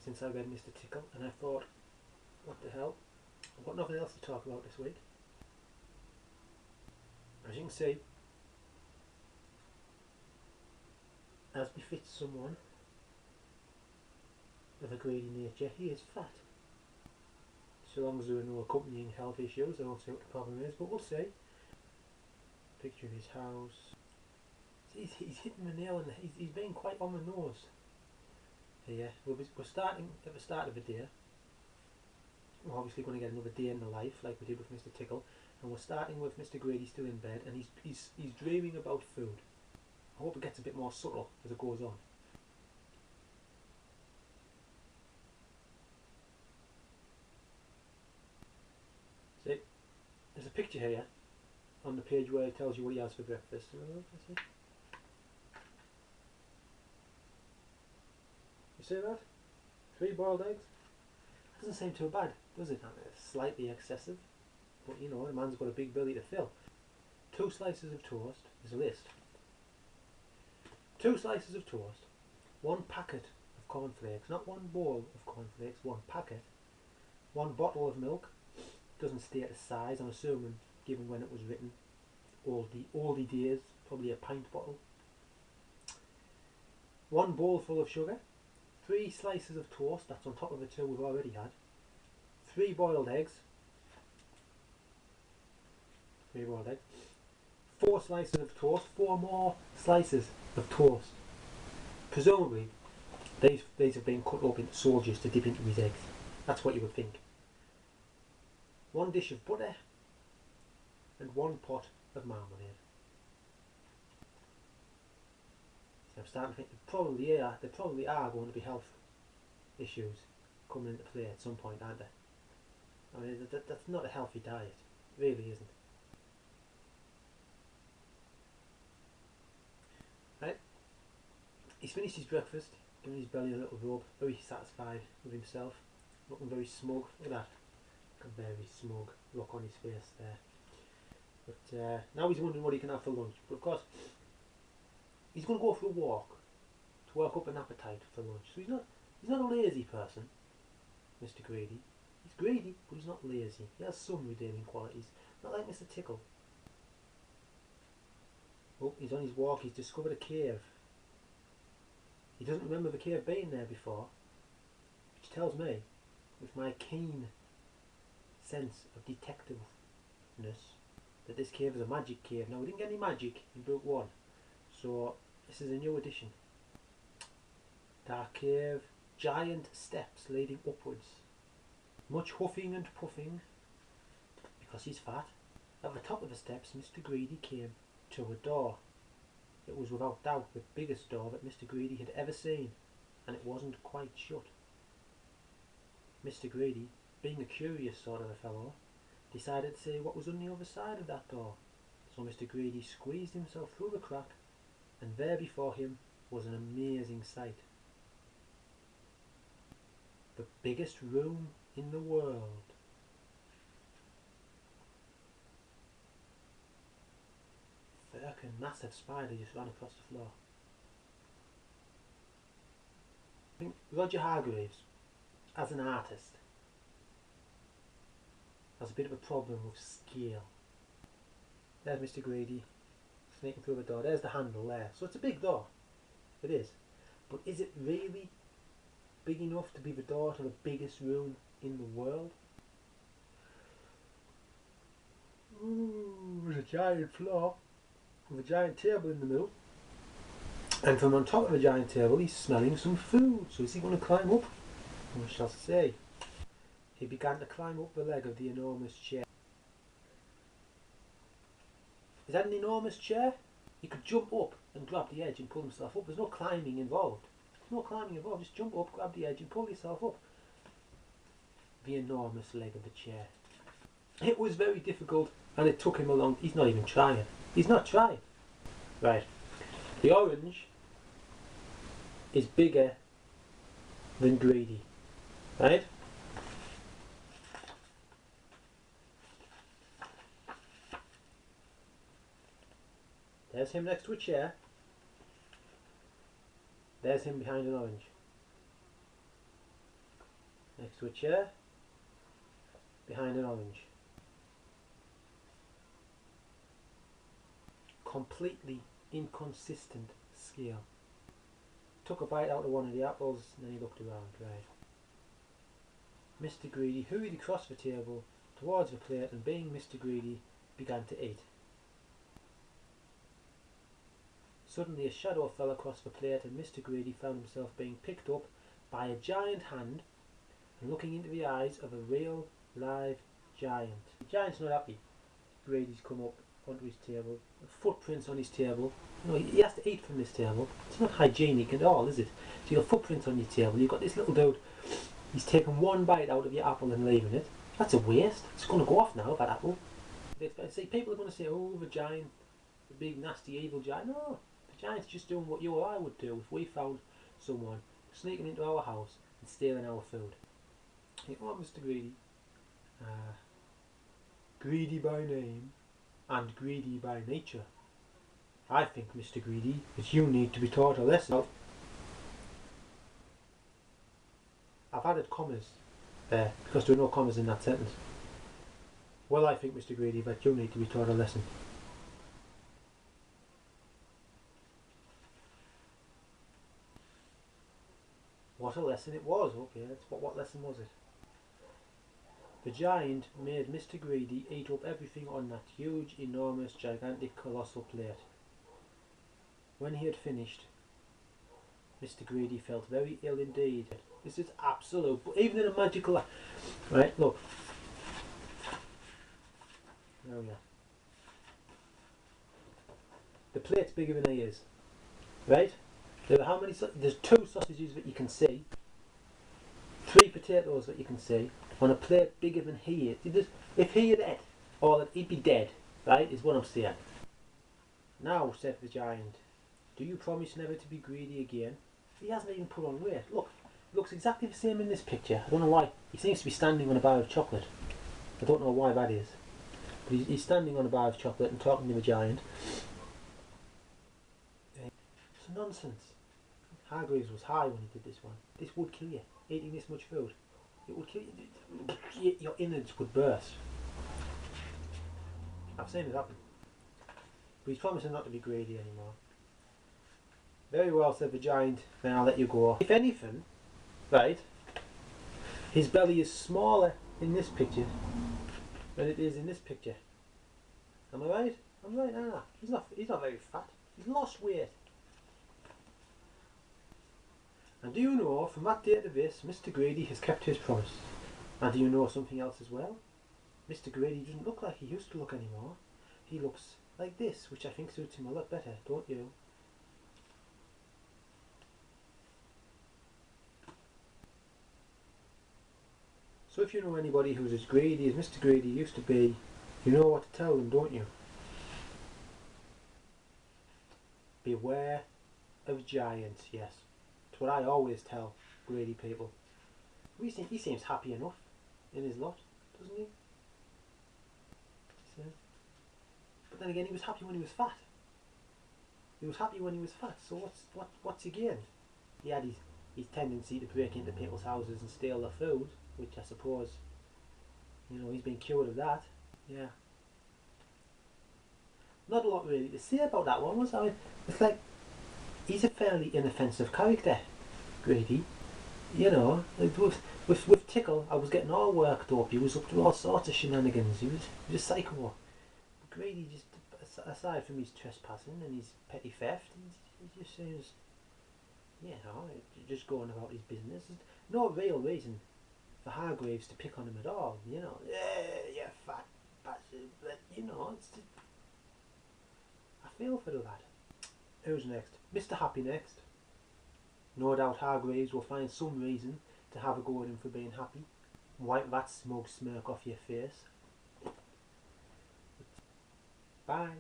since I read Mr. Tickle, and I thought, what the hell? I've got nothing else to talk about this week. As you can see, as befits someone of a greedy nature, he is fat. So long as there are no accompanying health issues, I don't see what the problem is, but we'll see. Picture of his house. He's hitting the nail, and he's being quite on the nose. Here, we're starting at the start of the day. We're obviously going to get another day in the life, like we did with Mr. Tickle, and we're starting with Mr. Grady still in bed, and he's dreaming about food. I hope it gets a bit more subtle as it goes on. See, there's a picture here on the page where it tells you what he has for breakfast. You see that? 3 boiled eggs. Doesn't seem too bad, does it? It's slightly excessive, but you know, the man's got a big belly to fill. 2 slices of toast. There's a list. 2 slices of toast, 1 packet of cornflakes, not 1 bowl of cornflakes, 1 packet, 1 bottle of milk. Doesn't state the size, I'm assuming, given when it was written, oldie days, probably a pint bottle. 1 bowl full of sugar, 3 slices of toast, that's on top of the 2 we've already had, 3 boiled eggs, 4 slices of toast, 4 more slices of toast. Presumably, these have been cut up into soldiers to dip into his eggs. That's what you would think. 1 dish of butter and 1 pot of marmalade. So I'm starting to think there probably are going to be health issues coming into play at some point, aren't there? I mean, that's not a healthy diet. It really isn't. Right, he's finished his breakfast, giving his belly a little rub, very satisfied with himself, looking very smug. Look at that, a very smug look on his face there. But now he's wondering what he can have for lunch. But of course, he's going to go for a walk to work up an appetite for lunch. So he's not a lazy person, Mr. Grady. He's greedy, but he's not lazy. He has some redeeming qualities, not like Mr. Tickle. Oh, he's on his walk, he's discovered a cave. He doesn't remember the cave being there before, which tells me, with my keen sense of detectiveness, that this cave is a magic cave. Now, we didn't get any magic in book 1, so this is a new addition. Dark cave, giant steps leading upwards. Much huffing and puffing, because he's fat. At the top of the steps, Mr. Greedy came to a door. It was without doubt the biggest door that Mr. Greedy had ever seen, and it wasn't quite shut. Mr. Greedy, being a curious sort of a fellow, decided to see what was on the other side of that door. So Mr. Greedy squeezed himself through the crack, and there before him was an amazing sight. The biggest room in the world. A massive spider just ran across the floor. I think Roger Hargreaves, as an artist, has a bit of a problem with scale. There's Mr. Grady sneaking through the door. There's the handle there. So it's a big door. It is. But is it really big enough to be the door to the biggest room in the world? Ooh, there's a giant floor with a giant table in the middle, and from on top of the giant table he's smelling some food. So is he going to climb up? We shall see. He began to climb up the leg of the enormous chair. Is that an enormous chair? He could jump up and grab the edge and pull himself up. There's no climbing involved. There's no climbing involved. Just jump up, grab the edge and pull yourself up. The enormous leg of the chair. It was very difficult, and it took him a long... He's not even trying. He's not trying. Right. The orange is bigger than Greedy. Right? There's him next to a chair. There's him behind an orange. to a chair behind an orange. Completely inconsistent scale. Took a bite out of one of the apples and then he looked around. Right. Mr. Greedy hurried across the table towards the plate and being Mr. Greedy began to eat. Suddenly a shadow fell across the plate and Mr. Greedy found himself being picked up by a giant hand and looking into the eyes of a real live giant. The giant's not happy. Greedy's come up onto his table, footprints on his table. You know, he has to eat from this table. It's not hygienic at all, is it? So you've got footprints on your table, you've got this little dude, he's taken one bite out of your apple and leaving it. That's a waste. It's going to go off now, that apple. See, people are going to say, oh, the giant, the big nasty evil giant. No, the giant's just doing what you or I would do if we found someone sneaking into our house and stealing our food. You know what, Mr. Greedy? Greedy by name and greedy by nature. I think, Mr. Greedy, that you need to be taught a lesson. I've added commas there because there are no commas in that sentence. Well, I think, Mr. Greedy, that you need to be taught a lesson. What a lesson it was. Okay, what lesson was it? The giant made Mr. Greedy eat up everything on that huge, enormous, gigantic, colossal plate. When he had finished, Mr. Greedy felt very ill indeed. This is absolute, but even in a magical... Right, look. There we are. The plate's bigger than he is. Right? There are how many... There's 2 sausages that you can see. 3 potatoes that you can see. On a plate bigger than he is. If he had ate all that, he'd be dead. Right? Is what I'm saying. Now, said the giant, do you promise never to be greedy again? He hasn't even put on weight. Look, he looks exactly the same in this picture. I don't know why. He seems to be standing on a bar of chocolate. I don't know why that is. But he's standing on a bar of chocolate and talking to the giant. It's nonsense. Hargreaves was high when he did this one. This would kill you. Eating this much food. It would kill you. Your innards would burst. I've seen it happen. But he's promising not to be greedy anymore. Very well, said the giant, then I'll let you go. If anything, right, his belly is smaller in this picture than it is in this picture. Am I right? I'm right, he's not very fat. He's lost weight. And do you know, from that day to this, Mr. Greedy has kept his promise. And do you know something else as well? Mr. Greedy doesn't look like he used to look anymore. He looks like this, which I think suits him a lot better, don't you? So if you know anybody who's as greedy as Mr. Greedy used to be, you know what to tell them, don't you? Beware of giants, yes. It's what I always tell greedy people. He seems happy enough in his lot, doesn't he? But then again, he was happy when he was fat. He was happy when he was fat, so what's he gained? He had his tendency to break into people's houses and steal their food, which I suppose, you know, he's been cured of that. Yeah. Not a lot really to say about that one, was I? It's like, he's a fairly inoffensive character, Greedy. You know, with Tickle, I was getting all worked up. He was up to all sorts of shenanigans. He was a psycho. But Greedy, just aside from his trespassing and his petty theft, he just seems, you know, just going about his business. There's no real reason for Hargreaves to pick on him at all. You know, yeah, fat bastard. But you know, I feel for the lad. Who's next? Mr. Happy next. No doubt Hargreaves will find some reason to have a go at him for being happy. Wipe that smug smirk off your face. Bye.